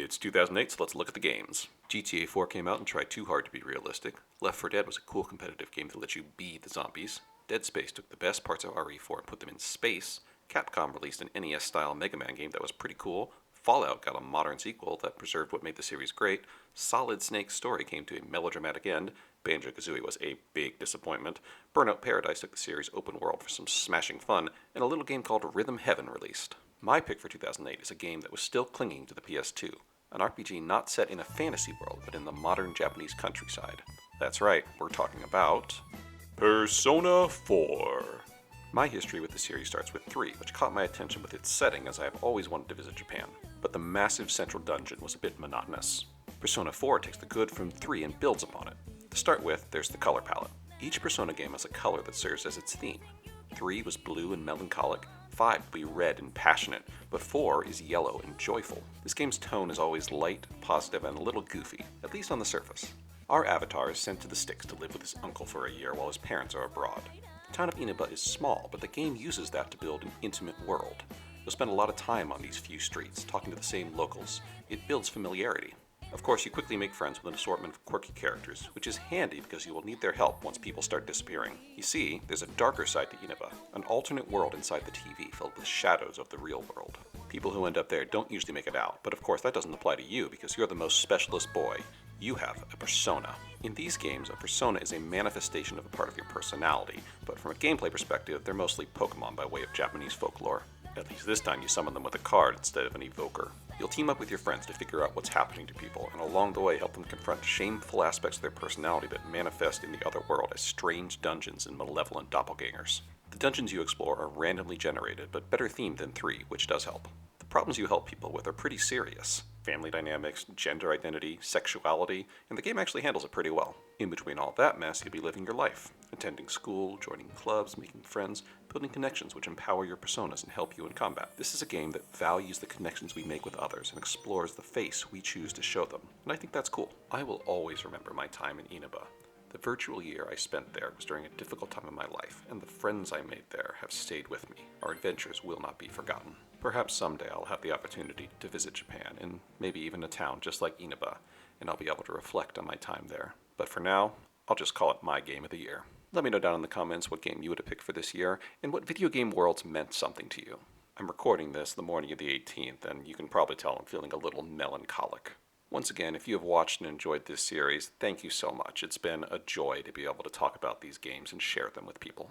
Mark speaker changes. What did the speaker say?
Speaker 1: It's 2008, so let's look at the games. GTA 4 came out and tried too hard to be realistic. Left 4 Dead was a cool competitive game that let you be the zombies. Dead Space took the best parts of RE4 and put them in space. Capcom released an NES-style Mega Man game that was pretty cool. Fallout got a modern sequel that preserved what made the series great. Solid Snake's story came to a melodramatic end. Banjo-Kazooie was a big disappointment. Burnout Paradise took the series open world for some smashing fun, and a little game called Rhythm Heaven released. My pick for 2008 is a game that was still clinging to the PS2. An RPG not set in a fantasy world, but in the modern Japanese countryside. That's right, we're talking about Persona 4. My history with the series starts with 3, which caught my attention with its setting as I have always wanted to visit Japan. But the massive central dungeon was a bit monotonous. Persona 4 takes the good from 3 and builds upon it. To start with, there's the color palette. Each Persona game has a color that serves as its theme. 3 was blue and melancholic, 5 will be red and passionate, but 4 is yellow and joyful. This game's tone is always light, positive, and a little goofy, at least on the surface. Our avatar is sent to the sticks to live with his uncle for a year while his parents are abroad. The town of Inaba is small, but the game uses that to build an intimate world. You'll spend a lot of time on these few streets, talking to the same locals. It builds familiarity. Of course, you quickly make friends with an assortment of quirky characters, which is handy because you will need their help once people start disappearing. You see, there's a darker side to Inaba, an alternate world inside the TV filled with shadows of the real world. People who end up there don't usually make it out, but of course that doesn't apply to you because you're the most specialist boy. You have a persona. In these games, a persona is a manifestation of a part of your personality, but from a gameplay perspective, they're mostly Pokemon by way of Japanese folklore. At least this time you summon them with a card instead of an evoker. You'll team up with your friends to figure out what's happening to people, and along the way help them confront shameful aspects of their personality that manifest in the other world as strange dungeons and malevolent doppelgangers. The dungeons you explore are randomly generated, but better themed than 3, which does help. The problems you help people with are pretty serious. Family dynamics, gender identity, sexuality, and the game actually handles it pretty well. In between all that mess, you'll be living your life, attending school, joining clubs, making friends, building connections which empower your personas and help you in combat. This is a game that values the connections we make with others and explores the face we choose to show them, and I think that's cool. I will always remember my time in Inaba. The virtual year I spent there was during a difficult time in my life, and the friends I made there have stayed with me. Our adventures will not be forgotten. Perhaps someday I'll have the opportunity to visit Japan, and maybe even a town just like Inaba, and I'll be able to reflect on my time there. But for now, I'll just call it my game of the year. Let me know down in the comments what game you would have picked for this year, and what video game worlds meant something to you. I'm recording this the morning of the 18th, and you can probably tell I'm feeling a little melancholic. Once again, if you have watched and enjoyed this series, thank you so much. It's been a joy to be able to talk about these games and share them with people.